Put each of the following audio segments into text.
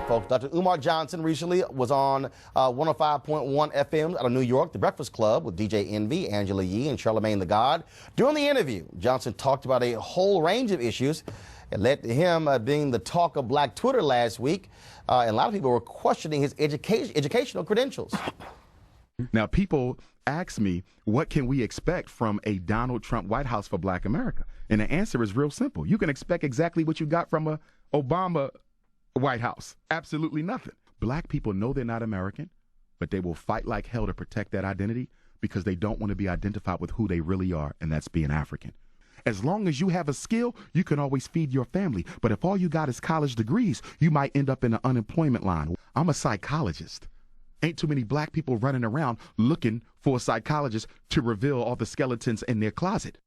folks. Dr. Umar Johnson recently was on 105.1 FM out of New York, The Breakfast Club, with DJ Envy, Angela Yee, and Charlamagne the God. During the interview, Johnson talked about a whole range of issues. It led to him being the talk of Black Twitter last week, and a lot of people were questioning his educational credentials. Now, people ask me, what can we expect from a Donald Trump White House for Black America? And the answer is real simple. You can expect exactly what you got from a Obama White House. Absolutely nothing. Black people know they're not American, but they will fight like hell to protect that identity because they don't want to be identified with who they really are, and that's being African. As long as you have a skill, you can always feed your family. But if all you got is college degrees, you might end up in the unemployment line. I'm a psychologist. Ain't too many black people running around looking for a psychologist to reveal all the skeletons in their closet.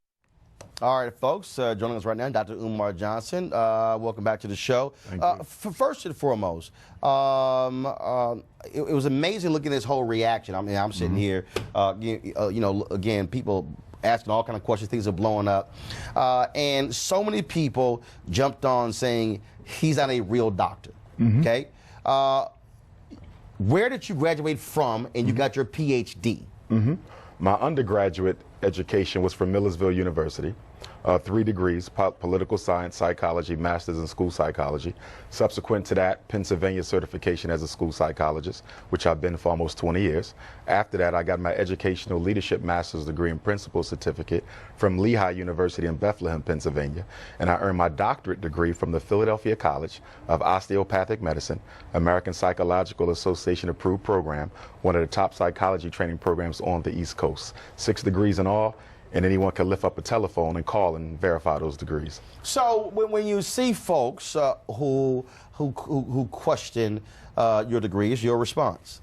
All right, folks, joining us right now, Dr. Umar Johnson. Welcome back to the show. Thank you. First and foremost, it was amazing looking at this whole reaction. I mean, I'm sitting here, you know, again, people asking all kind of questions, things are blowing up. And so many people jumped on saying he's not a real doctor, okay? Where did you graduate from and you got your PhD? My undergraduate education was from Millersville University. 3 degrees, political science, psychology, master's in school psychology. Subsequent to that, Pennsylvania certification as a school psychologist, which I've been for almost 20 years. After that, I got my educational leadership master's degree and principal certificate from Lehigh University in Bethlehem, Pennsylvania. And I earned my doctorate degree from the Philadelphia College of Osteopathic Medicine, American Psychological Association approved program, one of the top psychology training programs on the East Coast. 6 degrees in all. And anyone can lift up a telephone and call and verify those degrees. So when you see folks who question your degrees, your response?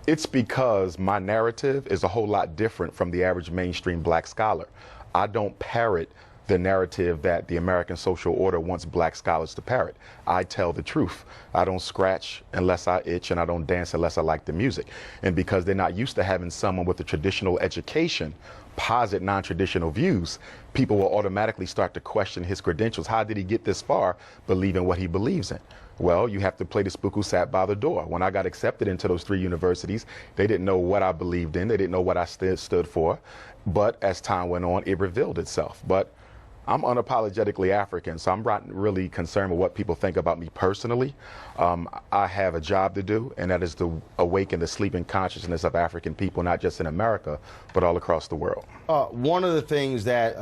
It's because my narrative is a whole lot different from the average mainstream black scholar. I don't parrot the narrative that the American social order wants black scholars to parrot. I tell the truth. I don't scratch unless I itch, and I don't dance unless I like the music. And because they're not used to having someone with a traditional education posit non-traditional views, people will automatically start to question his credentials. How did he get this far believing what he believes in? Well, you have to play the spook who sat by the door. When I got accepted into those 3 universities, they didn't know what I believed in. They didn't know what I stood for. But as time went on, it revealed itself. But I'm unapologetically African, so I'm not really concerned with what people think about me personally. I have a job to do, and that is to awaken the sleeping consciousness of African people, not just in America, but all across the world. One of the things that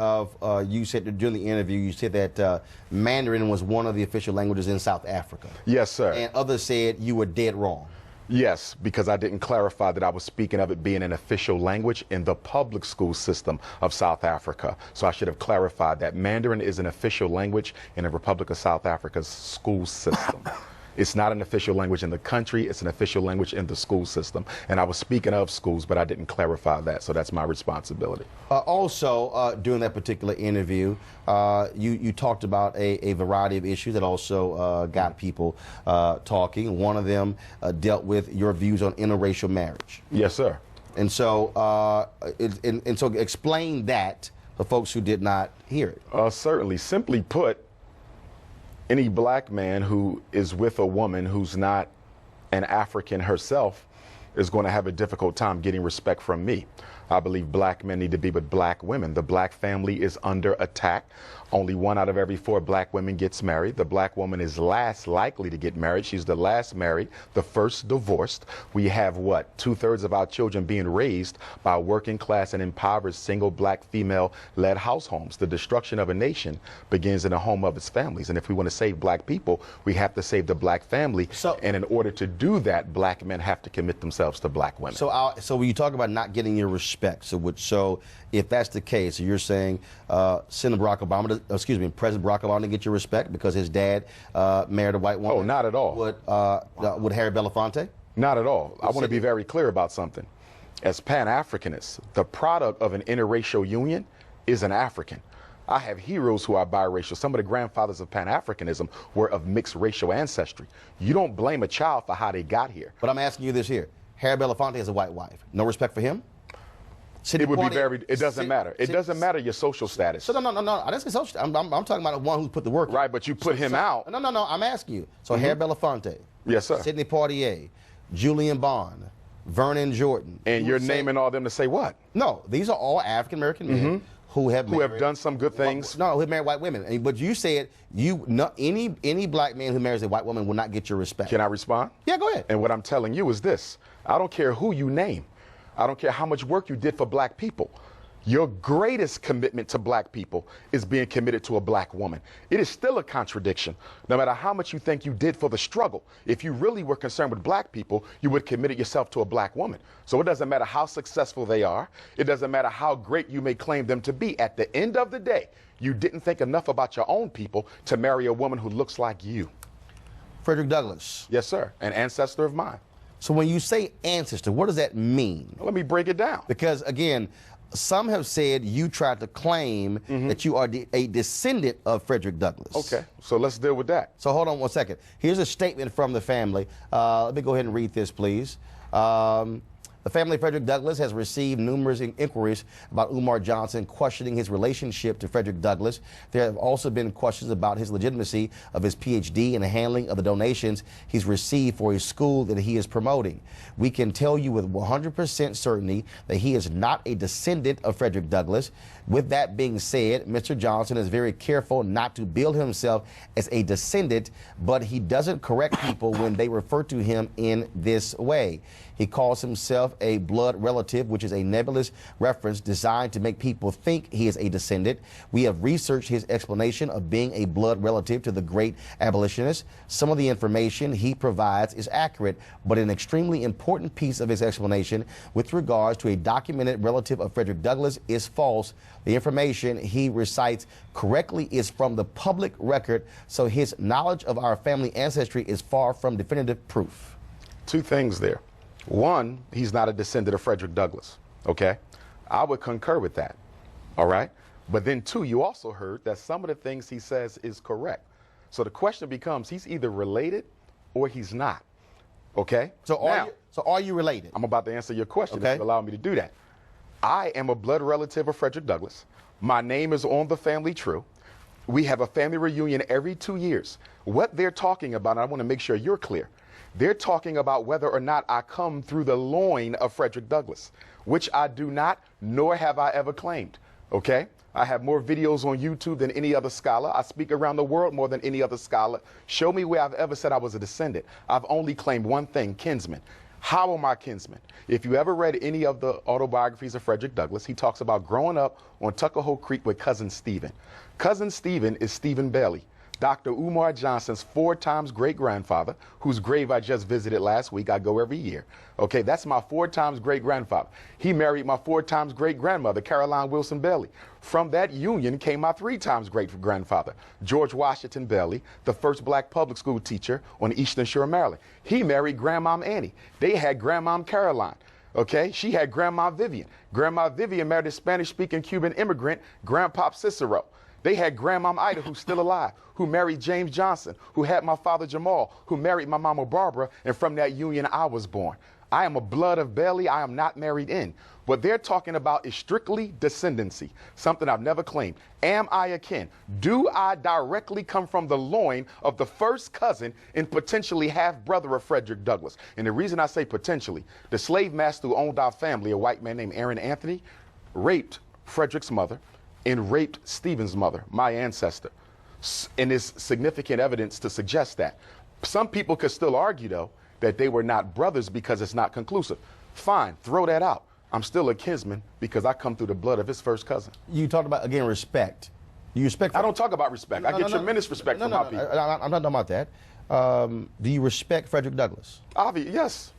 you said during the interview, you said that Mandarin was one of the official languages in South Africa. Yes, sir. And others said you were dead wrong. Yes, because I didn't clarify that I was speaking of it being an official language in the public school system of South Africa. So I should have clarified that Mandarin is an official language in the Republic of South Africa's school system. It's not an official language in the country, it's an official language in the school system. And I was speaking of schools, but I didn't clarify that, so that's my responsibility. Also, during that particular interview, you talked about a variety of issues that also got people talking. One of them dealt with your views on interracial marriage. Yes, sir. And so, so explain that for folks who did not hear it. Certainly. Simply put, any black man who is with a woman who's not an African herself is going to have a difficult time getting respect from me. I believe black men need to be with black women. The black family is under attack. Only 1 out of every 4 black women gets married. The black woman is last likely to get married. She's the last married, the first divorced. We have what? 2/3 of our children being raised by working class and impoverished single black female-led house homes. The destruction of a nation begins in the home of its families. And if we want to save black people, we have to save the black family. And in order to do that, black men have to commit themselves to black women. So when you talk about not getting your respect, so if that's the case, you're saying President Barack Obama didn't get your respect because his dad married a white woman? Oh, not at all. Would Harry Belafonte? Not at all. I want to be very clear about something. As Pan-Africanists, the product of an interracial union is an African. I have heroes who are biracial. Some of the grandfathers of Pan-Africanism were of mixed racial ancestry. You don't blame a child for how they got here. But I'm asking you this here. Harry Belafonte has a white wife. No respect for him? it would be very, it doesn't matter. It doesn't matter your social status. So no. I didn't say social. I'm talking about the one who put the work in. Right, but you put him out. No. I'm asking you. So Harry Belafonte. Yes, sir. Sidney Poitier, Julian Bond, Vernon Jordan. And you're naming all them to say what? No, these are all African American men who have done some good things. No, who have married white women. But you said any black man who marries a white woman will not get your respect. Can I respond? Yeah, go ahead. And what I'm telling you is this: I don't care who you name. I don't care how much work you did for black people. Your greatest commitment to black people is being committed to a black woman. It is still a contradiction. No matter how much you think you did for the struggle, if you really were concerned with black people, you would have committed yourself to a black woman. So it doesn't matter how successful they are. It doesn't matter how great you may claim them to be. At the end of the day, you didn't think enough about your own people to marry a woman who looks like you. Frederick Douglass. Yes, sir. An ancestor of mine. So when you say ancestor, what does that mean? Well, let me break it down. Because, again, some have said you tried to claim that you are a descendant of Frederick Douglass. Okay, so let's deal with that. So hold on one second. Here's a statement from the family. Let me go ahead and read this, please. The family of Frederick Douglass has received numerous inquiries about Umar Johnson questioning his relationship to Frederick Douglass. There have also been questions about his legitimacy of his PhD and the handling of the donations he's received for his school that he is promoting. We can tell you with 100% certainty that he is not a descendant of Frederick Douglass. With that being said, Mr. Johnson is very careful not to bill himself as a descendant, but he doesn't correct people when they refer to him in this way. He calls himself a blood relative, which is a nebulous reference designed to make people think he is a descendant. We have researched his explanation of being a blood relative to the great abolitionist. Some of the information he provides is accurate, but an extremely important piece of his explanation with regards to a documented relative of Frederick Douglass is false. The information he recites correctly is from the public record, so his knowledge of our family ancestry is far from definitive proof. Two things there. One, he's not a descendant of Frederick Douglass, okay? I would concur with that, all right? But then two, you also heard that some of the things he says is correct. So the question becomes, he's either related or he's not, okay? So are you related? I'm about to answer your question, okay, if you allow me to do that. I am a blood relative of Frederick Douglass. My name is on the family tree. We have a family reunion every 2 years. What they're talking about, and I want to make sure you're clear, they're talking about whether or not I come through the loin of Frederick Douglass, which I do not, nor have I ever claimed, okay? I have more videos on YouTube than any other scholar. I speak around the world more than any other scholar. Show me where I've ever said I was a descendant. I've only claimed one thing, kinsman. How am I kinsman? If you ever read any of the autobiographies of Frederick Douglass, he talks about growing up on Tuckahoe Creek with Cousin Stephen. Cousin Stephen is Stephen Bailey, Dr. Umar Johnson's 4 times great-grandfather, whose grave I just visited last week. I go every year. Okay, that's my 4 times great-grandfather. He married my 4 times great-grandmother, Caroline Wilson Bailey. From that union came my 3 times great-grandfather, George Washington Bailey, the first black public school teacher on the Eastern Shore of Maryland. He married Grandmom Annie. They had Grandmom Caroline. Okay, she had Grandma Vivian. Grandma Vivian married a Spanish-speaking Cuban immigrant, Grandpop Cicero. They had Grandmom Ida, who's still alive, who married James Johnson, who had my father Jamal, who married my mama Barbara, and from that union I was born. I am a blood of Bailey. I am not married in. What they're talking about is strictly descendancy, something I've never claimed. Am I a kin? Do I directly come from the loin of the first cousin and potentially half-brother of Frederick Douglass? And the reason I say potentially, the slave master who owned our family, a white man named Aaron Anthony, raped Frederick's mother and raped Stephen's mother, my ancestor. And there's significant evidence to suggest that. Some people could still argue, though, that they were not brothers because it's not conclusive. Fine, throw that out. I'm still a kinsman because I come through the blood of his first cousin. You talked about, again, respect. You respect? I don't talk about respect. I get tremendous respect from my people. I'm not talking about that. Do you respect Frederick Douglass? Obviously, yes.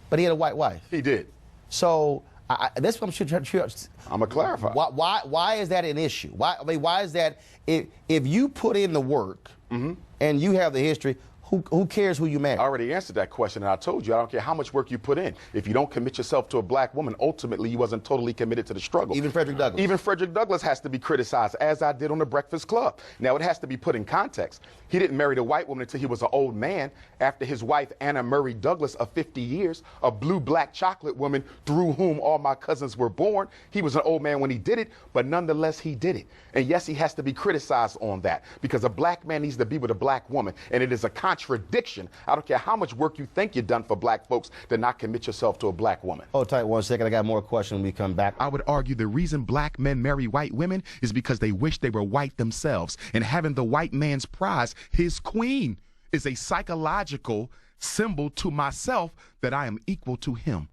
But he had a white wife. He did. So that's what I'm going to clarify. Why is that an issue? Why is that if you put in the work and you have the history, Who cares who you marry? I already answered that question, and I told you I don't care how much work you put in. If you don't commit yourself to a black woman, ultimately you wasn't totally committed to the struggle. Even Frederick Douglass. Even Frederick Douglass has to be criticized, as I did on the Breakfast Club. Now, it has to be put in context. He didn't marry the white woman until he was an old man, after his wife, Anna Murray Douglas, of 50 years, a blue-black chocolate woman through whom all my cousins were born. He was an old man when he did it, but nonetheless, he did it. And yes, he has to be criticized on that, because a black man needs to be with a black woman, and it is a contradiction. I don't care how much work you think you've done for black folks to not commit yourself to a black woman. Hold tight 1 second. I got more questions when we come back. I would argue the reason black men marry white women is because they wish they were white themselves. And having the white man's prize, his queen, is a psychological symbol to myself that I am equal to him.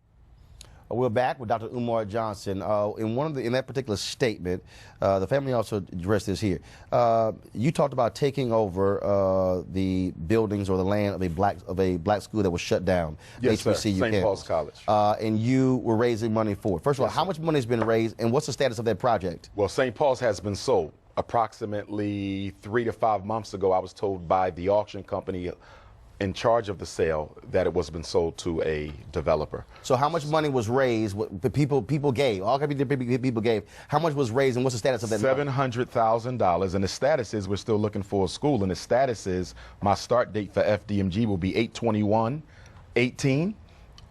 We're back with Dr. Umar Johnson. In that particular statement, the family also addressed this here. You talked about taking over the buildings or the land of a black school that was shut down. Yes, sir. HBCU St. Paul's College. And you were raising money for it. First of all, how much money has been raised, and what's the status of that project? Well, St. Paul's has been sold. Approximately 3 to 5 months ago, I was told by the auction company in charge of the sale that it was been sold to a developer. So how much money was raised? What the people gave? All kinds of people gave. How much was raised, and what's the status of that? $700,000, and the status is we're still looking for a school, and the status is my start date for FDMG will be 8/21/18,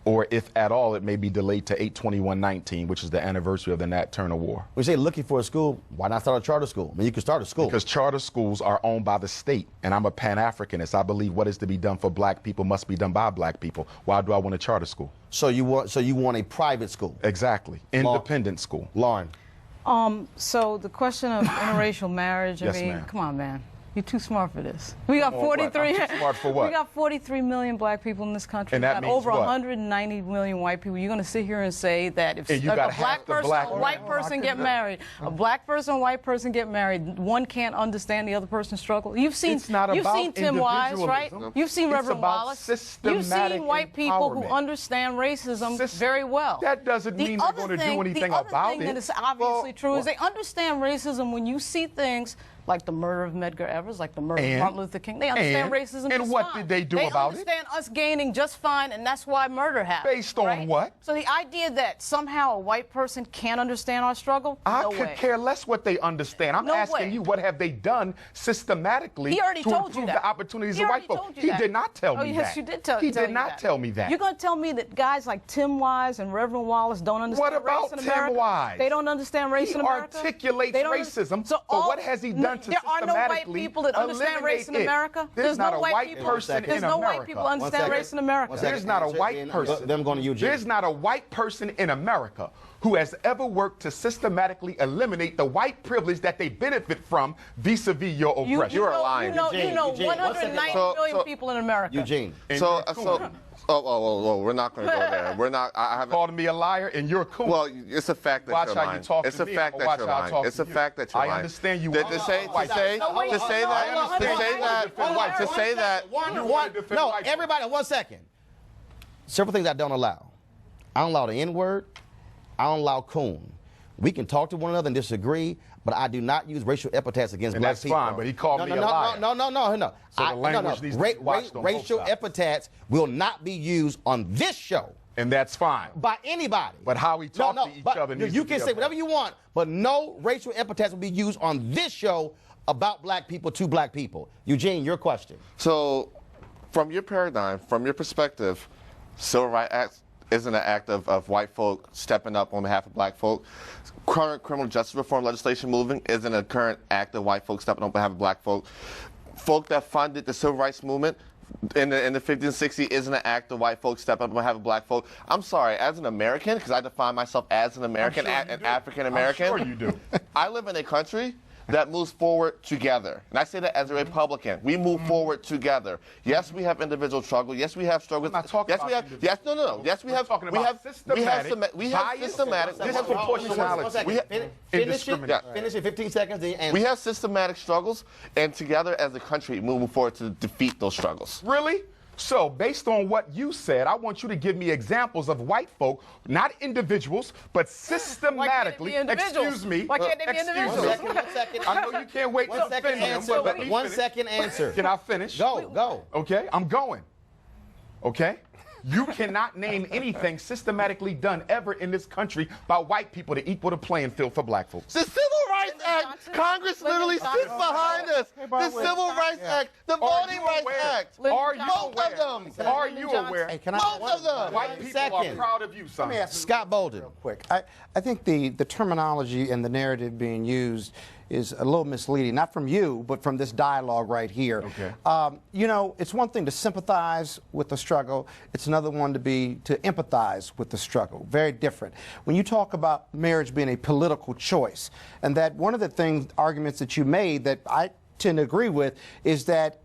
or if at all, it may be delayed to 8/21/19, which is the anniversary of the Nat Turner War. When you say looking for a school, why not start a charter school? I mean, you can start a school. Because charter schools are owned by the state, and I'm a Pan-Africanist. I believe what is to be done for black people must be done by black people. Why do I want a charter school? So you want a private school? Exactly. Independent school. Lauren. So the question of interracial marriage, Yes, I mean, ma'am. come on, man. You're too smart for this. We got 43. I'm too smart for what? We got 43 million black people in this country. And we that got means over what? 190 million white people. You're going to sit here and say that if And you a got black half the person, black a white person get married, a black person, a white person get married, one can't understand the other person's struggle. You've seen It's not you've about seen Tim Wise, right? individualism. You've seen It's Reverend about Wallace. systematic You've seen white people who empowerment. understand racism very well. That doesn't mean they're going to do anything about The other thing it. that is obviously true is they understand racism when you see things like the murder of Medgar Evers, like the murder of Martin Luther King. They understand racism just And what fine. did they do about it? They understand us gaining just fine, and that's why murder happened. Based on right? what? So the idea that somehow a white person can't understand our struggle, I no could way. care less what they understand. I'm No asking way. you, what have they done systematically He already to told improve you that. the opportunities He of already white folks? told you He that. did not tell me yes, that. you did tell He tell did you not that. tell me that. You're going to tell me that guys like Tim Wise and Reverend Wallace don't understand What about race in Tim America? Wise? They don't understand race He in America? articulates They don't racism, so but all, what has he done to there are no white systematically people that understand race in eliminate it? America? There's not no a white white people, person There's in no America. white people that understand race in America. There's not a white person. Them going to Eugene. There's not a white person in America who has ever worked to systematically eliminate the white privilege that they benefit from vis-a-vis your oppression. You are lying. You know Eugene, 190 million people in America. Eugene. We're not going to go there. We're not. I haven't called me a liar, and you're cool. Well, it's a fact that Watch you're how lying. you talk It's to a me, fact and that watch you're how I lying. talk It's to a you. fact that you're I lying. understand you To want say white No, everybody, 1 second. Several things I don't allow. I don't allow the N-word. I don't allow coon. We can talk to one another and disagree, but I do not use racial epithets against And black that's people. fine, but he called me a liar. No. So the language needs to be watched on both Racial sides. epithets will not be used on this show And that's fine. by anybody. But how we talk to each other needs you to can be say up whatever there. you want, but no racial epithets will be used on this show about black people to black people. Eugene, your question. So, from your paradigm, from your perspective, Civil Rights Act isn't an act of white folk stepping up on behalf of black folk. Current criminal justice reform legislation moving isn't a current act of white folk stepping up on behalf of black folk. Folk that funded the civil rights movement in the 50s and 60s isn't an act of white folks stepping up on behalf of black folk. I'm sorry, as an American, because I define myself as an American, an African American. I'm sure you do. I live in a country that moves forward together. And I say that as a Republican. We move forward together. Yes, we have individual struggle. Yes, we have struggles. I'm not talking yes, we have. about Yes, no. Yes, we We're have. talking We about have systematic We have bias, systematic. disproportionality. We have- Finish indiscriminate. it. Finish it. 15 seconds. And We have systematic struggles, and together as a country, moving forward to defeat those struggles. Really? So, based on what you said, I want you to give me examples of white folk, not individuals, but systematically. Excuse me. Why can't they be individuals? One second. I know you can't wait to Second defend them, answer. but let me One finish. second answer. Can I finish? Go. Okay, I'm going. Okay? You cannot name anything systematically done ever in this country by white people to equal the playing field for black folks. The Civil Rights Act, Congress literally sits behind us. The Civil Rights Act, the Voting Rights Act. Are you Both aware? of them. Are you aware? Hey, can I? Both of them. White people Second. are proud of you, son. Scott Bolden. Quick. I think the terminology and the narrative being used is a little misleading, not from you, but from this dialogue right here. Okay. You know, it's one thing to sympathize with the struggle. It's another one to empathize with the struggle. Very different. When you talk about marriage being a political choice, and that one of the arguments that you made that I tend to agree with is that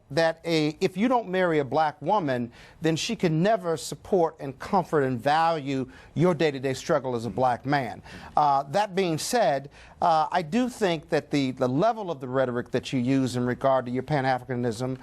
if you don't marry a black woman, then she can never support and comfort and value your day-to-day struggle as a black man. That being said, I do think that the level of the rhetoric that you use in regard to your Pan-Africanism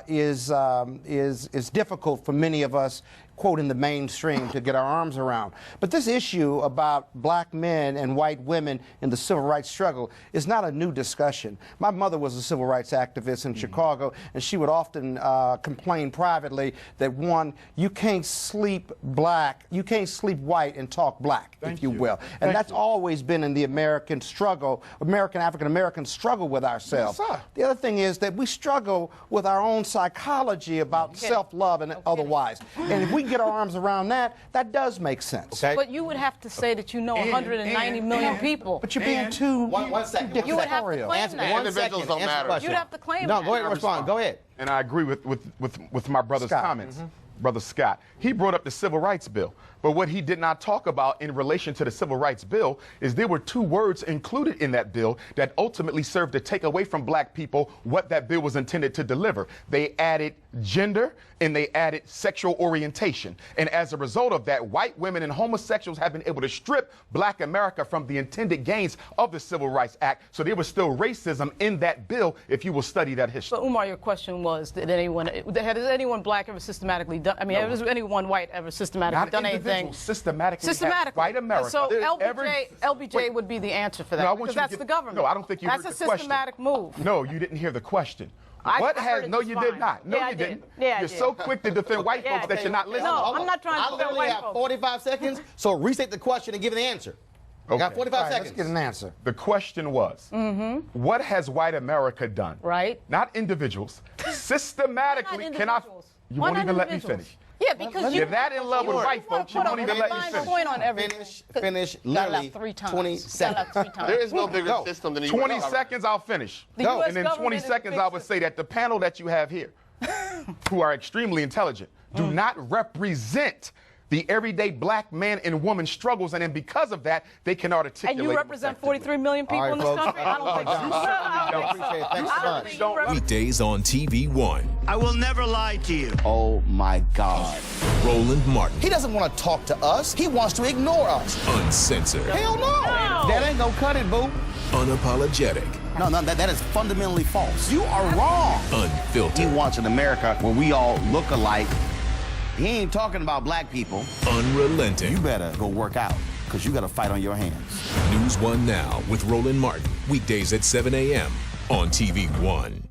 is difficult for many of us, quote, in the mainstream to get our arms around. But this issue about black men and white women in the civil rights struggle is not a new discussion. My mother was a civil rights activist in Chicago, and she would often complain privately that, one, you can't sleep white and talk black, if you will. And that's always been in the American struggle, African-American struggle with ourselves. Yes, sir. The other thing is that we struggle with our own psychology about self-love and otherwise. And if we get our arms around that, that does make sense. Okay. But you would have to say that you know 190 million people. But you're being too One second. You would have to claim Answer, that. one Individuals second. don't Answer the matter. question. You'd have to claim No, that. go ahead and respond. Go ahead. And I agree with my brother's Scott. comments. Brother Scott. He brought up the Civil Rights Bill. But what he did not talk about in relation to the Civil Rights Bill is there were two words included in that bill that ultimately served to take away from black people what that bill was intended to deliver. They added gender and they added sexual orientation. And as a result of that, white women and homosexuals have been able to strip black America from the intended gains of the Civil Rights Act. So there was still racism in that bill if you will study that history. So, Umar, your question was, has anyone black ever systematically done, has anyone white ever systematically done anything? Systematically. White America. So LBJ would be the answer for that, No, I want because you to that's get- the government. No, I don't think you That's heard a the question. systematic move. No, you didn't hear the question. I heard it No, just you fine. did not. No, Yeah, I you did. didn't. Yeah, I You're did. so quick to defend white Yeah, folks that you're not listening. No, I'm not trying to I defend literally white have folks. 45 seconds, so restate the question and give an answer. I got Okay. 45 All right, seconds. let's get an answer. The question was, what has white America done? Right. Not individuals. Systematically, individuals. You Why won't not even let me individuals? finish. Yeah, because You're that in love with white folks, you won't even let me finish. Point on everything. Finish Got literally left 3 times. 20 Got left 3 seconds. times. There is no bigger Go. system than the 20 US. seconds, I'll finish. The US And in 20 government is seconds, a I big would say that the panel that you have here, who are extremely intelligent, do not represent the everyday black man and woman struggles, and then because of that, they can articulate. And you represent 43 million people All right, in this folks. country? I don't think so. I appreciate it. Thanks so I don't much. think you represent. Weekdays on TV One. I will never lie to you. Oh my God. Roland Martin, He doesn't want to talk to us. He wants to ignore us. uncensored, Hell no. That ain't gonna cut it, boo. unapologetic, No, that is fundamentally false. You are wrong. He unfiltered, wants an America where we all look alike. He ain't talking about black people. unrelenting. You better go work out, because you got a fight on your hands. News One Now with Roland Martin. Weekdays at 7 a.m. on TV One.